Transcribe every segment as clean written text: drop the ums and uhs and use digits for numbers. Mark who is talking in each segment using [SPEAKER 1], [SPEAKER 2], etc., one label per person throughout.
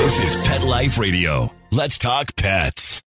[SPEAKER 1] This is Pet Life Radio. Let's talk pets.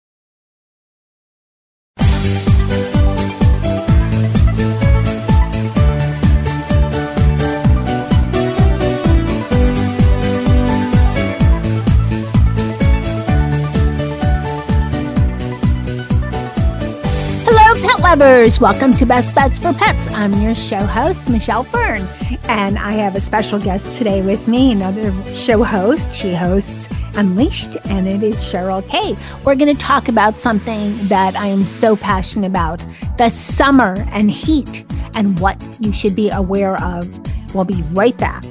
[SPEAKER 2] Pet lovers, welcome to Best Bets for Pets. I'm your show host, Michelle Fern, and I have a special guest today with me, another show host. She hosts Unleashed, and it is Cheryl Kaye. We're going to talk about something that I am so passionate about, the summer and heat, and what you should be aware of. We'll be right back.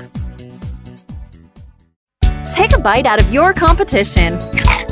[SPEAKER 3] Take a bite out of your competition.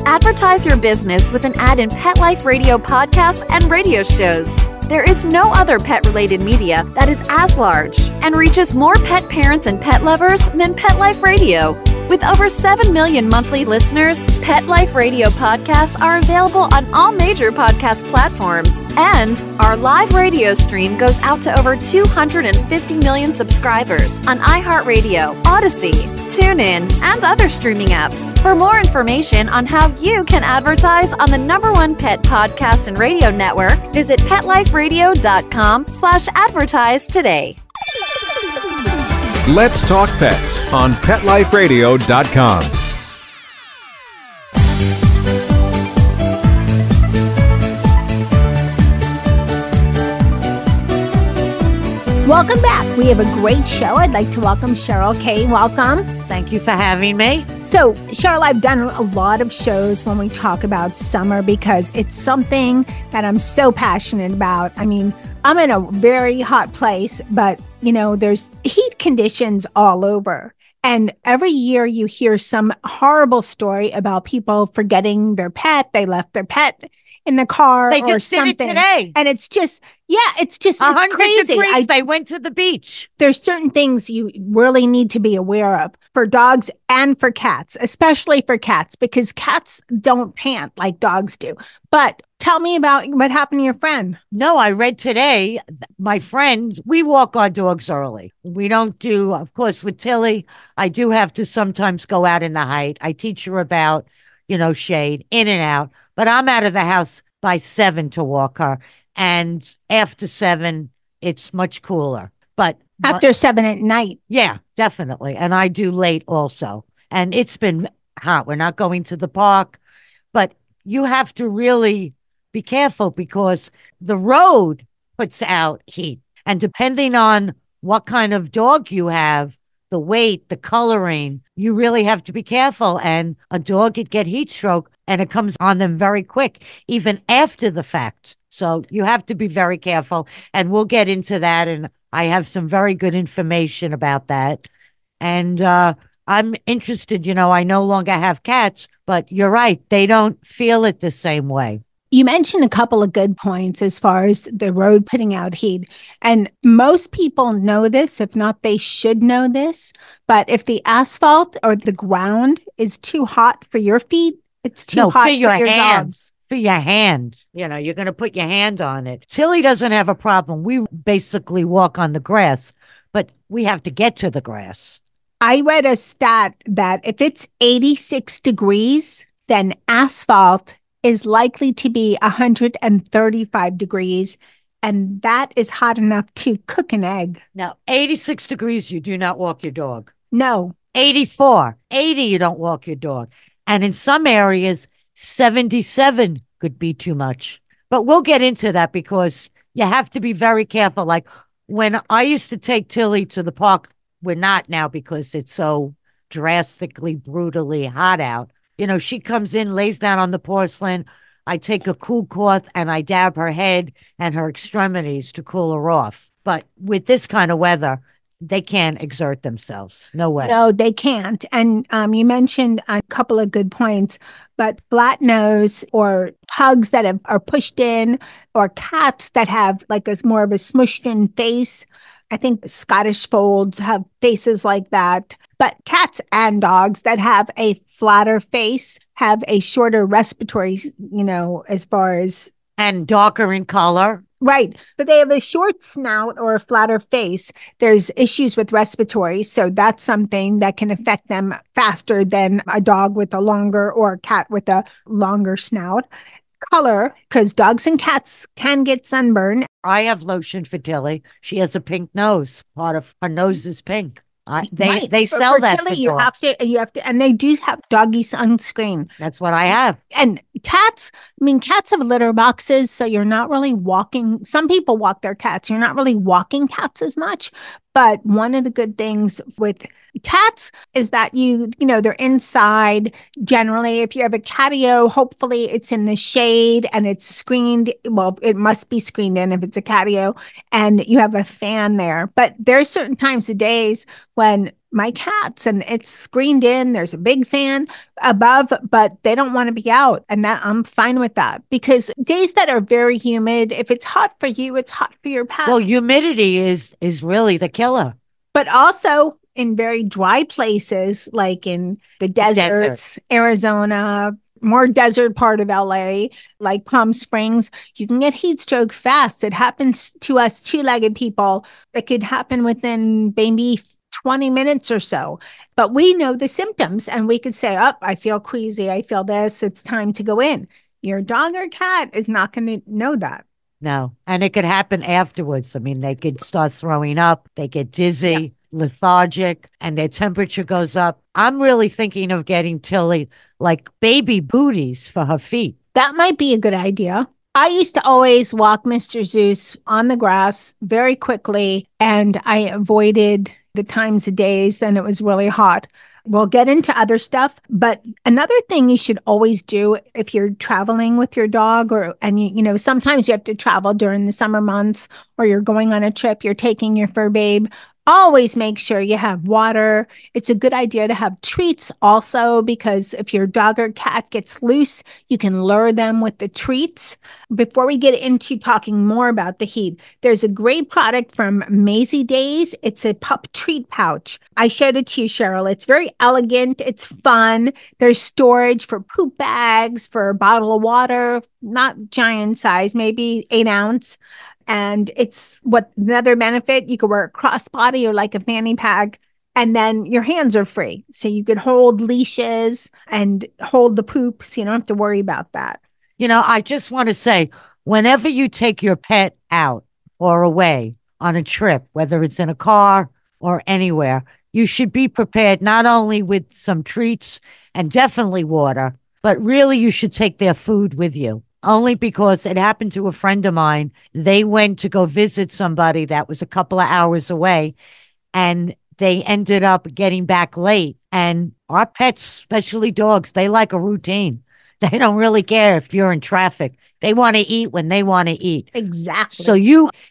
[SPEAKER 3] Advertise your business with an ad in Pet Life Radio podcasts and radio shows. There is no other pet-related media that is as large and reaches more pet parents and pet lovers than Pet Life Radio. With over 7 million monthly listeners, Pet Life Radio podcasts are available on all major podcast platforms. And our live radio stream goes out to over 250 million subscribers on iHeartRadio, Odyssey, TuneIn, and other streaming apps. For more information on how you can advertise on the #1 pet podcast and radio network, visit PetLifeRadio.com/advertise today.
[SPEAKER 4] Let's Talk Pets on PetLifeRadio.com.
[SPEAKER 2] Welcome back. We have a great show. I'd like to welcome Cheryl Kaye. Welcome.
[SPEAKER 5] Thank you for having me.
[SPEAKER 2] So, Cheryl, I've done a lot of shows when we talk about summer because it's something that I'm so passionate about. I mean, I'm in a very hot place, but, you know, there's heat conditions all over. And every year you hear some horrible story about people forgetting their pet. They left their pet in the car
[SPEAKER 5] they
[SPEAKER 2] or
[SPEAKER 5] just
[SPEAKER 2] something.
[SPEAKER 5] did it today.
[SPEAKER 2] And it's just, it's
[SPEAKER 5] 100
[SPEAKER 2] crazy.
[SPEAKER 5] degrees. They went to the beach.
[SPEAKER 2] There's certain things you really need to be aware of for dogs and for cats, especially for cats, because cats don't pant like dogs do. But tell me about what happened to your friend.
[SPEAKER 5] No, I read today, my friend, we walk our dogs early. We don't do, of course, with Tilly, I do have to sometimes go out in the height. I teach her about, shade, in and out. But I'm out of the house by 7 to walk her. And after 7, it's much cooler. But
[SPEAKER 2] after 7 at night.
[SPEAKER 5] Yeah, definitely. And I do late also. And it's been hot. We're not going to the park. But you have to really be careful because the road puts out heat. And depending on what kind of dog you have, the weight, the coloring, you really have to be careful. And a dog could get heat stroke and it comes on them very quick, even after the fact. So you have to be very careful. And we'll get into that. And I have some very good information about that. And I'm interested, I no longer have cats, but you're right. They don't feel it the same way.
[SPEAKER 2] You mentioned a couple of good points as far as the road putting out heat. And most people know this. If not, they should know this. But if the asphalt or the ground is too hot for your feet, it's too hot for your dog's.
[SPEAKER 5] For your hand. You're going to put your hand on it. Tilly doesn't have a problem. We basically walk on the grass, but we have to get to the grass.
[SPEAKER 2] I read a stat that if it's 86 degrees, then asphalt is likely to be 135 degrees, and that is hot enough to cook an egg.
[SPEAKER 5] Now, 86 degrees, you do not walk your dog.
[SPEAKER 2] No.
[SPEAKER 5] 84, 80, you don't walk your dog. And in some areas, 77 could be too much. But we'll get into that because you have to be very careful. Like when I used to take Tilly to the park, we're not now because it's so drastically, brutally hot out. She comes in, lays down on the porcelain. I take a cool cloth and I dab her head and her extremities to cool her off. But with this kind of weather, they can't exert themselves. No way.
[SPEAKER 2] No, they can't. And you mentioned a couple of good points, but flat nose or pugs that are pushed in or cats that have like more of a smushed in face. I think Scottish folds have faces like that. But cats and dogs that have a flatter face have a shorter respiratory, as far as.
[SPEAKER 5] And darker in color.
[SPEAKER 2] Right. But they have a short snout or a flatter face. There's issues with respiratory. So that's something that can affect them faster than a dog with a longer or a cat with a longer snout. Color, because dogs and cats can get sunburn.
[SPEAKER 5] I have lotion for Tilly. She has a pink nose. Part of her nose is pink. They sell that for
[SPEAKER 2] Tilly,
[SPEAKER 5] dogs.
[SPEAKER 2] you have to, and they do have doggy sunscreen.
[SPEAKER 5] That's what I have.
[SPEAKER 2] And cats, I mean, cats have litter boxes, so you're not really walking. Some people walk their cats. You're not really walking cats as much. But one of the good things with cats is that they're inside. Generally, if you have a catio, hopefully it's in the shade and it's screened. Well, it must be screened in if it's a catio, and you have a fan there. But there's certain times of days when my cats and it's screened in, there's a big fan above, but they don't want to be out. And that I'm fine with that, because days that are very humid, if it's hot for you, it's hot for your pets.
[SPEAKER 5] Well, humidity is really the killer.
[SPEAKER 2] But also in very dry places, like in the deserts, Arizona, more desert part of LA, like Palm Springs, you can get heat stroke fast. It happens to us two-legged people. It could happen within maybe 20 minutes or so. But we know the symptoms and we could say, I feel queasy. I feel this. It's time to go in. Your dog or cat is not going to know that.
[SPEAKER 5] No. And it could happen afterwards. I mean, they could start throwing up. They get dizzy, lethargic, and their temperature goes up. I'm really thinking of getting Tilly like baby booties for her feet.
[SPEAKER 2] That might be a good idea. I used to always walk Mr. Zeus on the grass very quickly, and I avoided the times of days then it was really hot. We'll get into other stuff, but another thing you should always do if you're traveling with your dog, and sometimes you have to travel during the summer months, or you're going on a trip, you're taking your fur babe. Always make sure you have water. It's a good idea to have treats also, because if your dog or cat gets loose, you can lure them with the treats. Before we get into talking more about the heat, there's a great product from Maisie Days. It's a pup treat pouch. I showed it to you, Cheryl. It's very elegant. It's fun. There's storage for poop bags, for a bottle of water, not giant size, maybe 8 ounce. And it's another benefit. You could wear a crossbody or like a fanny pack, and then your hands are free. So you could hold leashes and hold the poop, so you don't have to worry about that.
[SPEAKER 5] I just want to say, whenever you take your pet out or away on a trip, whether it's in a car or anywhere, you should be prepared not only with some treats and definitely water, but really you should take their food with you. Only because it happened to a friend of mine. They went to go visit somebody that was a couple of hours away, and they ended up getting back late. And our pets, especially dogs, they like a routine. They don't really care if you're in traffic. They want to eat when they want to eat.
[SPEAKER 2] Exactly.
[SPEAKER 5] So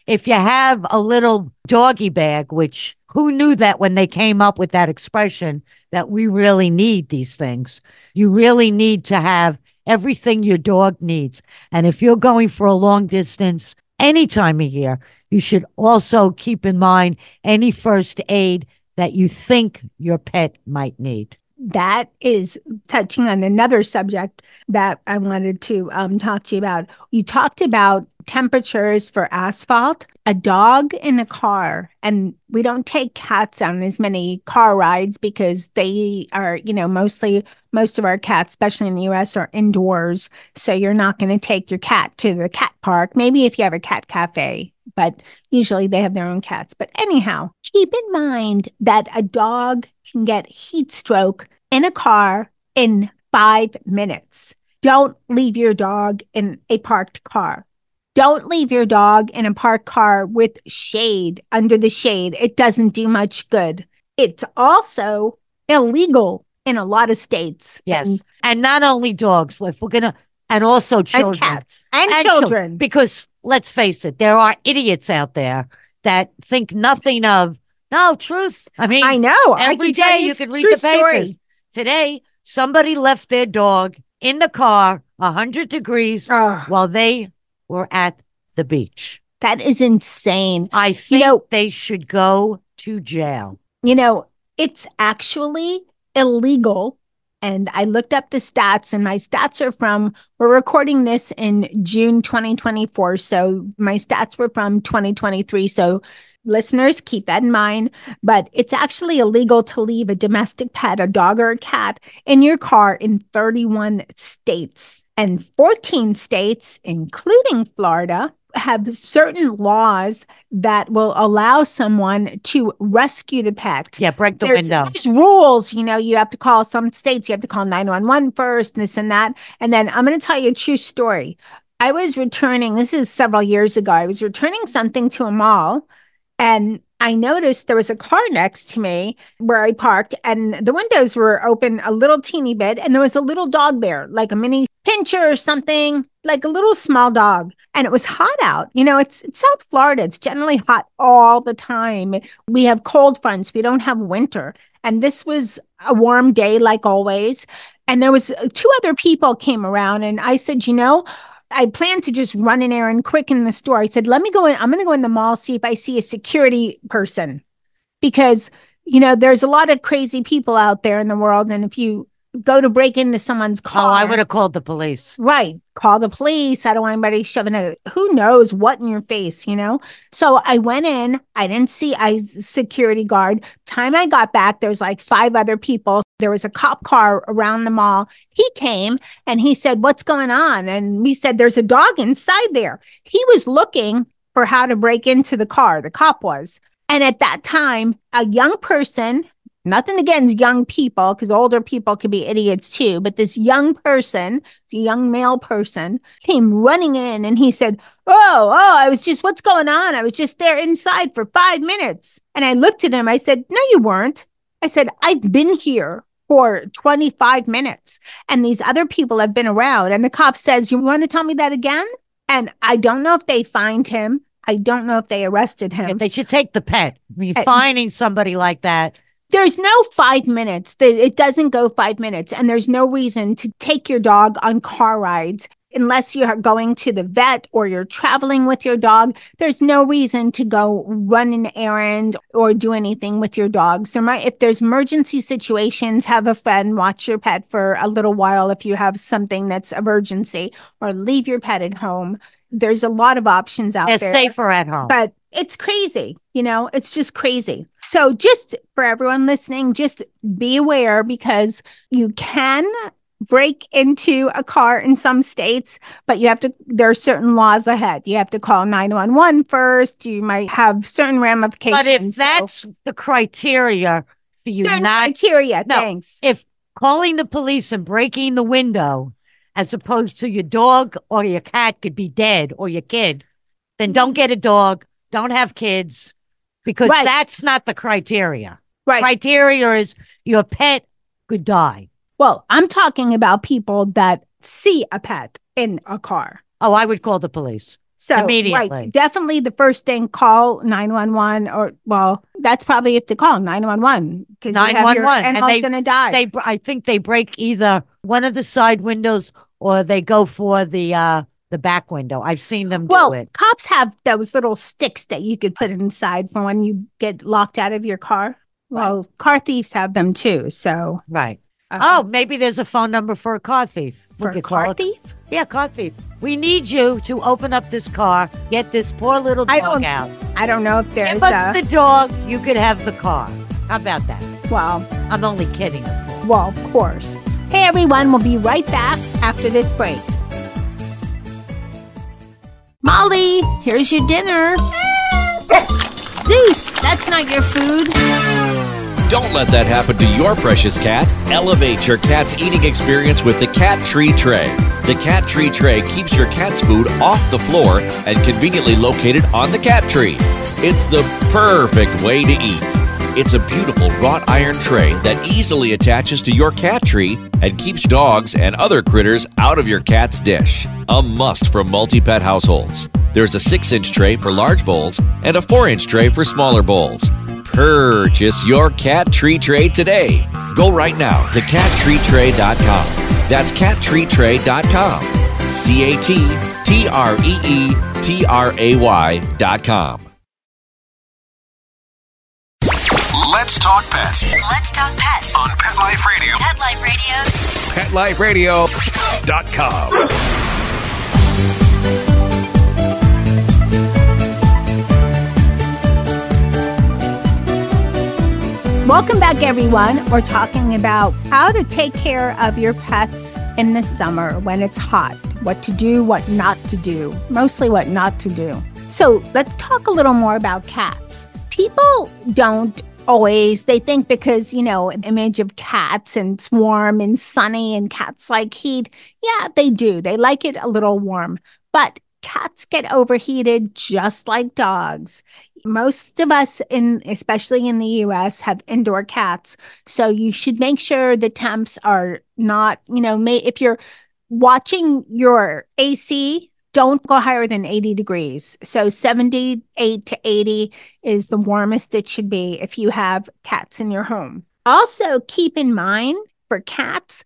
[SPEAKER 5] if you have a little doggy bag, which who knew that when they came up with that expression that we really need these things, you really need to have everything your dog needs. And if you're going for a long distance, any time of year, you should also keep in mind any first aid that you think your pet might need.
[SPEAKER 2] That is touching on another subject that I wanted to talk to you about. You talked about temperatures for asphalt. A dog in a car, and we don't take cats on as many car rides because they are, most of our cats, especially in the US, are indoors. So you're not going to take your cat to the cat park. Maybe if you have a cat cafe, but usually they have their own cats. But anyhow, keep in mind that a dog can get heat stroke in a car in 5 minutes. Don't leave your dog in a parked car. Don't leave your dog in a parked car with shade, under the shade. It doesn't do much good. It's also illegal in a lot of states.
[SPEAKER 5] Yes. And not only dogs, if we're going to, and also children.
[SPEAKER 2] And cats. And children.
[SPEAKER 5] Because let's face it, there are idiots out there that think nothing of, no, truth. I mean,
[SPEAKER 2] I know.
[SPEAKER 5] Every day you can read the papers. Today, somebody left their dog in the car, 100 degrees, while they were at the beach.
[SPEAKER 2] That is insane.
[SPEAKER 5] I think they should go to jail.
[SPEAKER 2] It's actually illegal And I looked up the stats, and my stats are we're recording this in June 2024. So my stats were from 2023. So listeners, keep that in mind. But it's actually illegal to leave a domestic pet, a dog or a cat, in your car in 31 states. And 14 states, including Florida, have certain laws that will allow someone to rescue the pet.
[SPEAKER 5] Yeah, break the window.
[SPEAKER 2] There's rules, you have to call some states, you have to call 911 first, this and that. And then I'm going to tell you a true story. I was returning, this is several years ago, I was returning something to a mall, and I noticed there was a car next to me where I parked, and the windows were open a little teeny bit, and there was a little dog there, like a mini pincher or something, like a little small dog. And it was hot out. It's South Florida. It's generally hot all the time. We have cold fronts. We don't have winter. And this was a warm day, like always. And there was 2 other people came around, and I said, I plan to just run an errand quick in the store. I said, let me go in. I'm going to go in the mall, see if I see a security person, because, there's a lot of crazy people out there in the world. And if you go to break into someone's car.
[SPEAKER 5] Oh, I would have called the police.
[SPEAKER 2] Right. Call the police. I don't want anybody shoving who knows what in your face, So I went in. I didn't see a security guard. Time I got back, there's like 5 other people. There was a cop car around the mall. He came and he said, what's going on? And we said, there's a dog inside there. He was looking for how to break into the car. The cop was. And at that time, a young person, nothing against young people, because older people could be idiots too. But this young person, the young male person, came running in and he said, I was just, what's going on? I was just there inside for 5 minutes. And I looked at him. I said, no, you weren't. I said, I've been here for 25 minutes and these other people have been around. And the cop says, you want to tell me that again? And I don't know if they fined him. I don't know if they arrested him.
[SPEAKER 5] Yeah, they should take the pet. Finding somebody like that.
[SPEAKER 2] There's no 5 minutes. It doesn't go 5 minutes. And there's no reason to take your dog on car rides unless you're going to the vet or you're traveling with your dog. There's no reason to go run an errand or do anything with your dogs. If there's emergency situations, have a friend watch your pet for a little while if you have something that's emergency, or leave your pet at home. There's a lot of options out there.
[SPEAKER 5] They're safer at home.
[SPEAKER 2] But it's crazy. It's just crazy. So just for everyone listening, just be aware, because you can break into a car in some states, but there are certain laws ahead. You have to call 911 first. You might have certain ramifications.
[SPEAKER 5] But if that's the criteria for you,
[SPEAKER 2] thanks.
[SPEAKER 5] If calling the police and breaking the window, as opposed to your dog or your cat could be dead, or your kid, then don't get a dog, don't have kids, because that's not the criteria.
[SPEAKER 2] Right.
[SPEAKER 5] Criteria is your pet could die.
[SPEAKER 2] Well, I'm talking about people that see a pet in a car.
[SPEAKER 5] Oh, I would call the police.
[SPEAKER 2] So,
[SPEAKER 5] immediately.
[SPEAKER 2] Right, definitely the first thing, call 911, that's probably you have to call 911, because 911 and going to die.
[SPEAKER 5] I think they break either one of the side windows or they go for the back window. I've seen them do it.
[SPEAKER 2] Cops have those little sticks that you could put inside for when you get locked out of your car. Well, car thieves have them too. So
[SPEAKER 5] right. Maybe there's a phone number for a car thief.
[SPEAKER 2] For a car thief?
[SPEAKER 5] Yeah, car thief. We need you to open up this car, get this poor little dog out.
[SPEAKER 2] I don't know if there's
[SPEAKER 5] the dog, you could have the car. How about that?
[SPEAKER 2] Well,
[SPEAKER 5] I'm only kidding, of course.
[SPEAKER 2] Well, of course. Hey, everyone, we'll be right back after this break. Molly, here's your dinner. Zeus, that's not your food.
[SPEAKER 1] Don't let that happen to your precious cat. Elevate your cat's eating experience with the Cat Tree Tray. The Cat Tree Tray keeps your cat's food off the floor and conveniently located on the cat tree. It's the perfect way to eat. It's a beautiful wrought iron tray that easily attaches to your cat tree and keeps dogs and other critters out of your cat's dish. A must for multi-pet households. There's a 6-inch tray for large bowls and a 4-inch tray for smaller bowls. Purchase your Cat Tree Tray today. Go right now to cattreetray.com. That's cattreetray.com. CATTREETRAY.com.
[SPEAKER 6] Let's talk pets.
[SPEAKER 7] Let's talk pets
[SPEAKER 6] On Pet Life Radio.
[SPEAKER 7] PetLifeRadio.com.
[SPEAKER 4] PetLifeRadio.com.
[SPEAKER 2] Welcome back, everyone. We're talking about how to take care of your pets in the summer when it's hot. What to do, what not to do. Mostly what not to do. So let's talk a little more about cats. People don't always, they think because, image of cats and it's warm and sunny and cats like heat. Yeah, they do. They like it a little warm. But cats get overheated just like dogs. Most of us, especially in the US, have indoor cats. So you should make sure the temps are not, if you're watching your AC, don't go higher than 80 degrees. So 78 to 80 is the warmest it should be if you have cats in your home. Also, keep in mind for cats,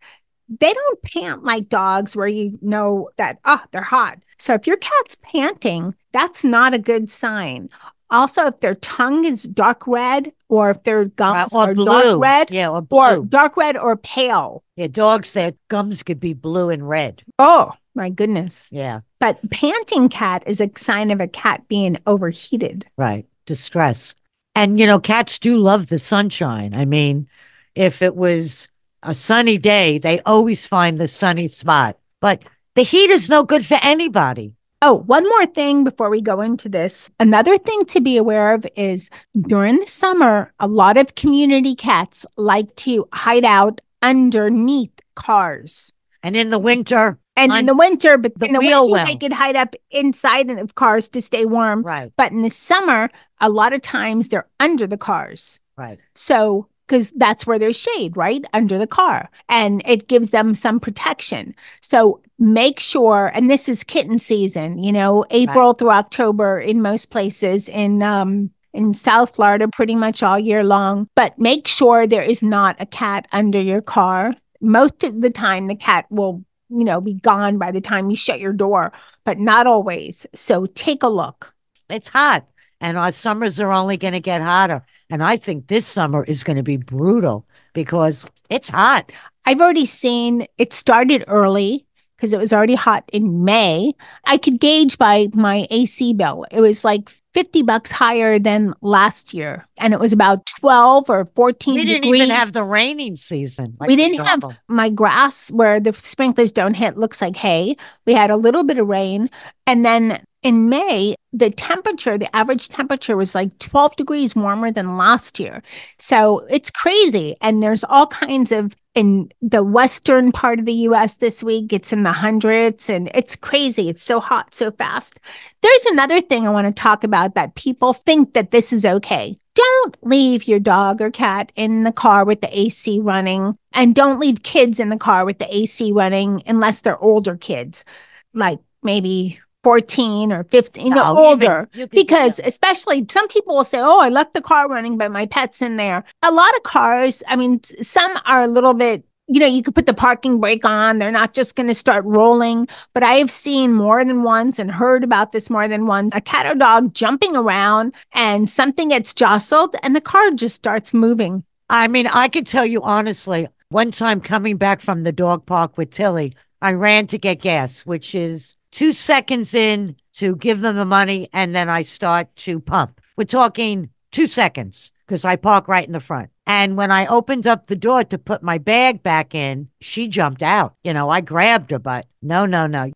[SPEAKER 2] they don't pant like dogs where you know that, they're hot. So if your cat's panting, that's not a good sign. Also, if their tongue is dark red or if their gums are
[SPEAKER 5] blue.
[SPEAKER 2] Dark red,
[SPEAKER 5] or blue.
[SPEAKER 2] Or dark red or pale.
[SPEAKER 5] Yeah, dogs, their gums could be blue and red.
[SPEAKER 2] Oh, my goodness.
[SPEAKER 5] Yeah.
[SPEAKER 2] But panting cat is a sign of a cat being overheated.
[SPEAKER 5] Right. Distress. And, cats do love the sunshine. I mean, if it was a sunny day, they always find the sunny spot. But the heat is no good for anybody.
[SPEAKER 2] Oh, one more thing before we go into this. Another thing to be aware of is during the summer, a lot of community cats like to hide out underneath cars.
[SPEAKER 5] And in the winter.
[SPEAKER 2] But in the winter,
[SPEAKER 5] well.
[SPEAKER 2] they could hide up inside of cars to stay warm.
[SPEAKER 5] Right.
[SPEAKER 2] But in the summer, a lot of times they're under the cars.
[SPEAKER 5] Right.
[SPEAKER 2] So, because that's where there's shade, right? Under the car. And it gives them some protection. So make sure, and this is kitten season, April through October in most places in South Florida, pretty much all year long. But make sure there is not a cat under your car. Most of the time, the cat will, be gone by the time you shut your door, but not always. So take a look.
[SPEAKER 5] It's hot. And our summers are only going to get hotter. And I think this summer is going to be brutal because it's hot.
[SPEAKER 2] I've already seen it started early because it was already hot in May. I could gauge by my AC bill. It was like $50 higher than last year. And it was about 12 or 14 degrees.
[SPEAKER 5] We didn't even have the raining season.
[SPEAKER 2] We didn't have my grass where the sprinklers don't hit looks like hay. We had a little bit of rain. And then in May, the average temperature was like 12 degrees warmer than last year. So it's crazy. And there's all kinds of, in the western part of the US this week, it's in the hundreds and it's crazy. It's so hot so fast. There's another thing I want to talk about that people think that this is okay. Don't leave your dog or cat in the car with the AC running, and don't leave kids in the car with the AC running unless they're older kids, like maybe 14 or 15, older, because especially some people will say, I left the car running, but my pet's in there. A lot of cars, I mean, some are a little bit, you could put the parking brake on. They're not just going to start rolling. But I have seen more than once and heard about this more than once, a cat or dog jumping around and something gets jostled and the car just starts moving.
[SPEAKER 5] I mean, I could tell you honestly, one time coming back from the dog park with Tilly, I ran to get gas, which is 2 seconds in to give them the money, and then I start to pump. We're talking 2 seconds because I park right in the front. And when I opened up the door to put my bag back in, she jumped out. I grabbed her, but no.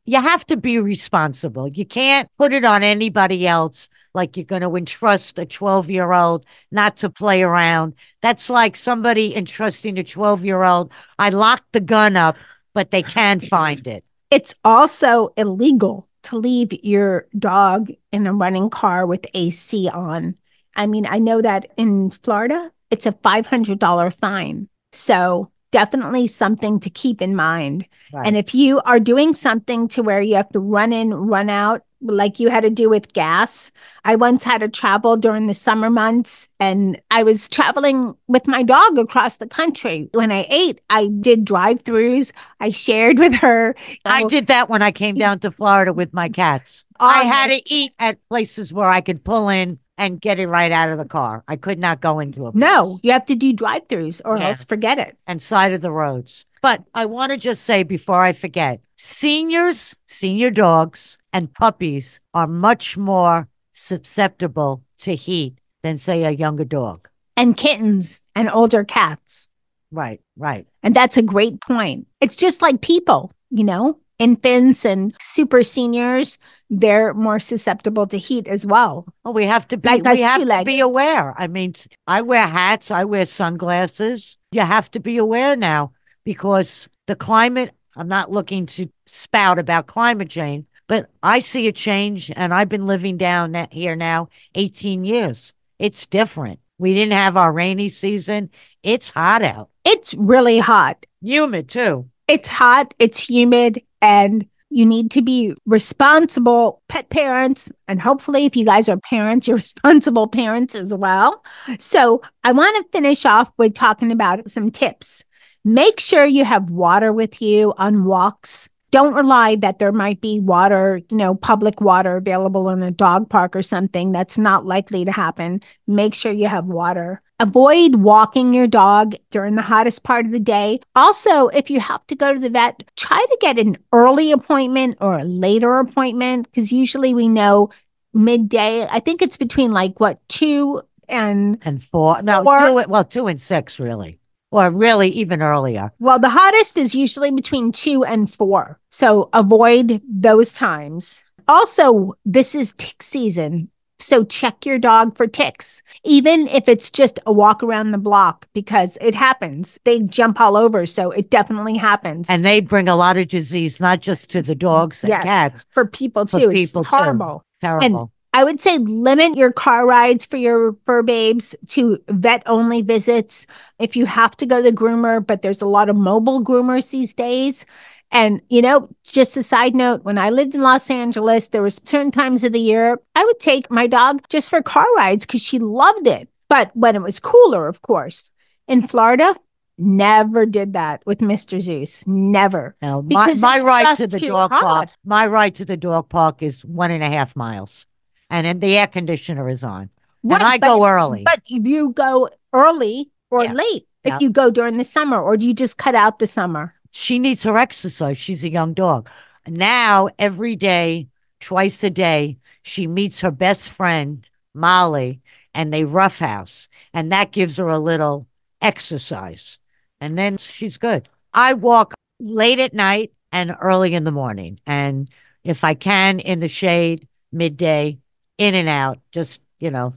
[SPEAKER 5] You have to be responsible. You can't put it on anybody else like you're going to entrust a 12-year-old not to play around. That's like somebody entrusting a 12-year-old. I locked the gun up, but they can find it.
[SPEAKER 2] It's also illegal to leave your dog in a running car with AC on. I mean, I know that in Florida, it's a $500 fine. So definitely something to keep in mind. Right. And if you are doing something to where you have to run in, run out, like you had to do with gas. I once had to travel during the summer months, and I was traveling with my dog across the country. When I ate, I did drive-throughs. I shared with her.
[SPEAKER 5] I did that when I came down to Florida with my cats. I had to eat at places where I could pull in and get it right out of the car. I could not go into a place.
[SPEAKER 2] No, you have to do drive-throughs or else forget it.
[SPEAKER 5] And side of the roads. But I want to just say before I forget, senior dogs, and puppies are much more susceptible to heat than, say, a younger dog.
[SPEAKER 2] And kittens and older cats.
[SPEAKER 5] Right, right.
[SPEAKER 2] And that's a great point. It's just like people, infants and super seniors, they're more susceptible to heat as well.
[SPEAKER 5] Well, we have to be
[SPEAKER 2] Like
[SPEAKER 5] we
[SPEAKER 2] us
[SPEAKER 5] have to
[SPEAKER 2] two-legged.
[SPEAKER 5] be aware. I mean, I wear hats, I wear sunglasses. You have to be aware now because the climate, I'm not looking to spout about climate change, but I see a change and I've been living down here now 18 years. It's different. We didn't have our rainy season. It's hot out.
[SPEAKER 2] It's really hot.
[SPEAKER 5] Humid too.
[SPEAKER 2] It's hot, it's humid, and you need to be responsible pet parents. And hopefully, if you guys are parents, you're responsible parents as well. So I want to finish off with talking about some tips. Make sure you have water with you on walks. Don't rely that there might be water, public water available in a dog park or something. That's not likely to happen. Make sure you have water. Avoid walking your dog during the hottest part of the day. Also, if you have to go to the vet, try to get an early appointment or a later appointment because usually we know midday. I think it's between 2
[SPEAKER 5] and 4. No, 2 and 6 really. Or really even earlier.
[SPEAKER 2] Well, the hottest is usually between 2 and 4. So avoid those times. Also, this is tick season. So check your dog for ticks, even if it's just a walk around the block, because it happens. They jump all over. So it definitely happens.
[SPEAKER 5] And they bring a lot of disease, not just to the dogs and cats.
[SPEAKER 2] For people too. It's horrible.
[SPEAKER 5] Terrible.
[SPEAKER 2] And I would say limit your car rides for your fur babes to vet-only visits if you have to go to the groomer, but there's a lot of mobile groomers these days. And, just a side note, when I lived in Los Angeles, there was certain times of the year I would take my dog just for car rides because she loved it. But when it was cooler, of course. In Florida, never did that with Mr. Zeus. Never.
[SPEAKER 5] No,
[SPEAKER 2] because
[SPEAKER 5] my ride to
[SPEAKER 2] just
[SPEAKER 5] the
[SPEAKER 2] too
[SPEAKER 5] dog
[SPEAKER 2] hot.
[SPEAKER 5] park. My ride to the dog park is 1.5 miles, and then the air conditioner is on.
[SPEAKER 2] Right,
[SPEAKER 5] and I go early.
[SPEAKER 2] But you go early or late if you go during the summer, or do you just cut out the summer?
[SPEAKER 5] She needs her exercise. She's a young dog. Now, every day, twice a day, she meets her best friend, Molly, and they roughhouse. And that gives her a little exercise. And then she's good. I walk late at night and early in the morning. And if I can, in the shade, midday, in and out, just,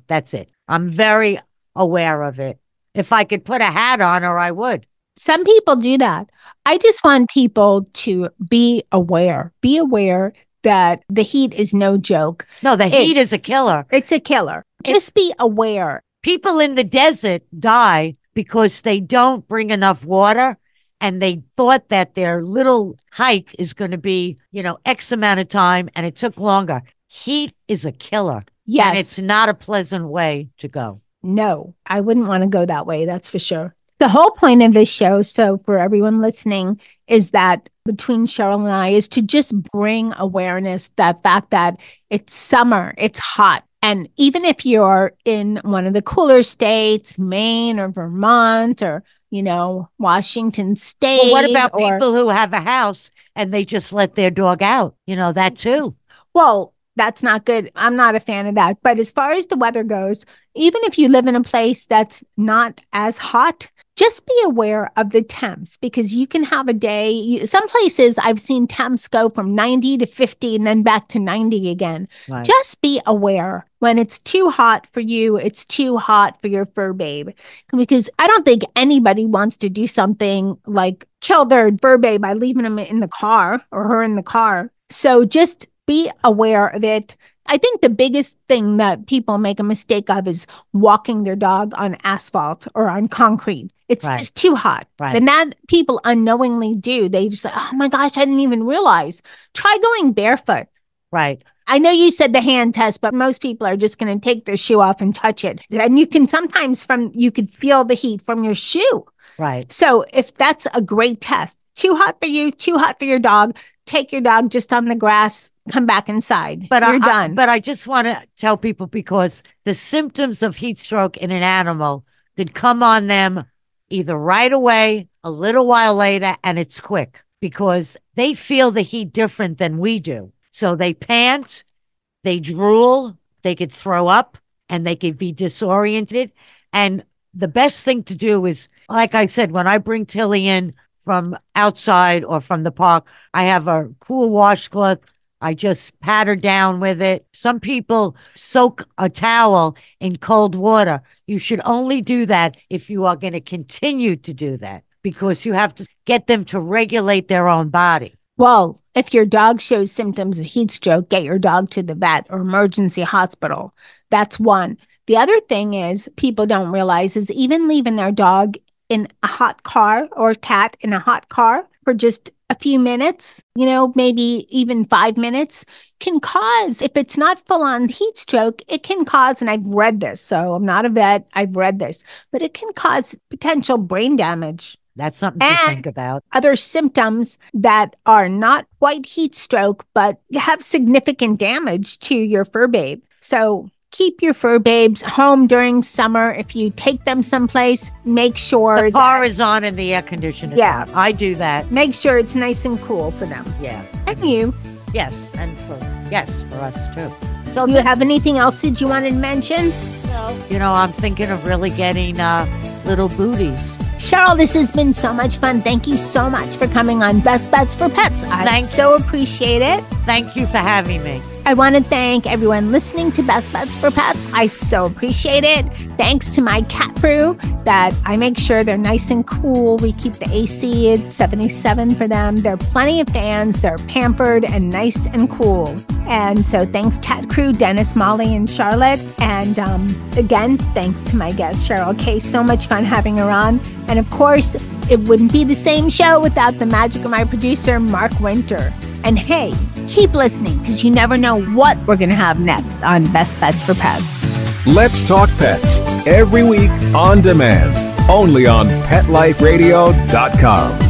[SPEAKER 5] that's it. I'm very aware of it. If I could put a hat on her, I would.
[SPEAKER 2] Some people do that. I just want people to be aware. Be aware that the heat is no joke.
[SPEAKER 5] No, the heat is a killer.
[SPEAKER 2] It's a killer. Just be aware.
[SPEAKER 5] People in the desert die because they don't bring enough water and they thought that their little hike is going to be, X amount of time, and it took longer. Heat is a killer.
[SPEAKER 2] Yes.
[SPEAKER 5] And it's not a pleasant way to go.
[SPEAKER 2] No, I wouldn't want to go that way. That's for sure. The whole point of this show, so for everyone listening, is that between Cheryl and I is to just bring awareness, that fact that it's summer, it's hot. And even if you're in one of the cooler states, Maine or Vermont or, Washington State.
[SPEAKER 5] Well, what about people who have a house and they just let their dog out? That too.
[SPEAKER 2] Well, that's not good. I'm not a fan of that. But as far as the weather goes, even if you live in a place that's not as hot, just be aware of the temps because you can have a day. Some places I've seen temps go from 90 to 50 and then back to 90 again.
[SPEAKER 5] Right.
[SPEAKER 2] Just be aware when it's too hot for you, it's too hot for your fur babe. Because I don't think anybody wants to do something like kill their fur babe by leaving him in the car or her in the car. So just be aware of it. I think the biggest thing that people make a mistake of is walking their dog on asphalt or on concrete. It's just too hot.
[SPEAKER 5] Right.
[SPEAKER 2] And that people unknowingly do. They just like, oh my gosh, I didn't even realize. Try going barefoot.
[SPEAKER 5] Right.
[SPEAKER 2] I know you said the hand test, but most people are just going to take their shoe off and touch it. And you can sometimes you could feel the heat from your shoe.
[SPEAKER 5] Right.
[SPEAKER 2] So if that's a great test, too hot for you, too hot for your dog, take your dog just on the grass, come back inside.
[SPEAKER 5] But
[SPEAKER 2] you're done.
[SPEAKER 5] But I just want to tell people because the symptoms of heat stroke in an animal could come on them either right away, a little while later, and it's quick because they feel the heat different than we do. So they pant, they drool, they could throw up, and they could be disoriented. And the best thing to do is, like I said, when I bring Tilly in from outside or from the park, I have a cool washcloth. I just pat her down with it. Some people soak a towel in cold water. You should only do that if you are going to continue to do that, because you have to get them to regulate their own body.
[SPEAKER 2] Well, if your dog shows symptoms of heat stroke, get your dog to the vet or emergency hospital. That's one. The other thing is people don't realize is even leaving their dog in a hot car or cat in a hot car for just a few minutes, maybe even 5 minutes, can cause, if it's not full-on heat stroke, it can cause, and I've read this, so I'm not a vet, I've read this, but it can cause potential brain damage.
[SPEAKER 5] That's something to think about.
[SPEAKER 2] Other symptoms that are not quite heat stroke, but have significant damage to your fur babe. So keep your fur babes home during summer. If you take them someplace, make sure
[SPEAKER 5] the car is on and the air conditioner is on. I do that.
[SPEAKER 2] Make sure it's nice and cool for them.
[SPEAKER 5] Yeah.
[SPEAKER 2] And you.
[SPEAKER 5] Yes, and for us too.
[SPEAKER 2] So you have anything else that you wanted to mention?
[SPEAKER 5] No. I'm thinking of really getting little booties.
[SPEAKER 2] Cheryl, this has been so much fun. Thank you so much for coming on Best Bets for Pets. I so appreciate it.
[SPEAKER 5] Thank you for having me.
[SPEAKER 2] I want to thank everyone listening to Best Bets for Pets. I so appreciate it. Thanks to my cat crew that I make sure they're nice and cool. We keep the AC at 77 for them. There are plenty of fans. They're pampered and nice and cool. And so thanks, cat crew, Dennis, Molly, and Charlotte. And again, thanks to my guest, Cheryl Kaye. So much fun having her on. And of course, it wouldn't be the same show without the magic of my producer, Mark Winter. And hey, keep listening because you never know what we're going to have next on Best Bets for Pets.
[SPEAKER 4] Let's Talk Pets every week on demand, only on PetLifeRadio.com.